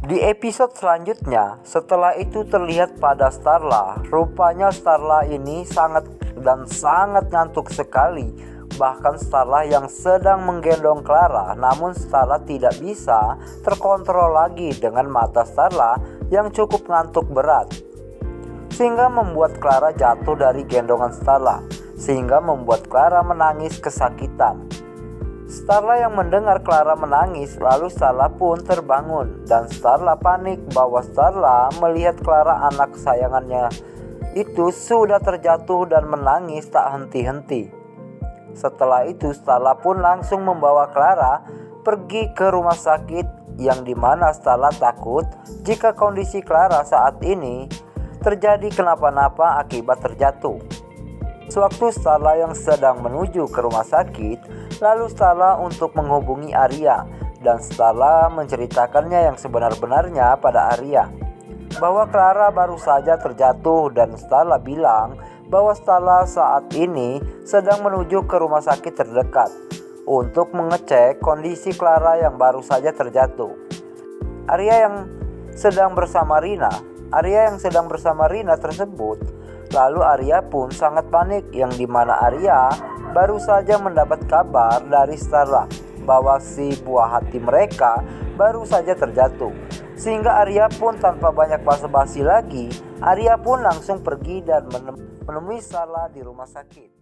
Di episode selanjutnya, setelah itu terlihat pada Starla. Rupanya Starla ini sangat ngantuk sekali. Bahkan Starla yang sedang menggendong Clara, namun Starla tidak bisa terkontrol lagi dengan mata Starla yang cukup ngantuk berat, sehingga membuat Clara jatuh dari gendongan Starla, sehingga membuat Clara menangis kesakitan. Starla yang mendengar Clara menangis, lalu Starla pun terbangun, dan Starla panik bahwa Starla melihat Clara anak kesayangannya itu sudah terjatuh dan menangis tak henti-henti. Setelah itu Starla pun langsung membawa Clara pergi ke rumah sakit, yang dimana Starla takut jika kondisi Clara saat ini terjadi kenapa-napa akibat terjatuh. Sewaktu Starla yang sedang menuju ke rumah sakit, lalu Starla untuk menghubungi Arya, dan Starla menceritakannya yang sebenar-benarnya pada Arya, bahwa Clara baru saja terjatuh, dan Starla bilang bahwa Starla saat ini sedang menuju ke rumah sakit terdekat untuk mengecek kondisi Clara yang baru saja terjatuh. Arya yang sedang bersama Rina tersebut, lalu Arya pun sangat panik, yang dimana Arya baru saja mendapat kabar dari Starla bahwa si buah hati mereka baru saja terjatuh. Sehingga Arya pun tanpa banyak basa-basi lagi, Arya pun langsung pergi dan menemui Starla di rumah sakit.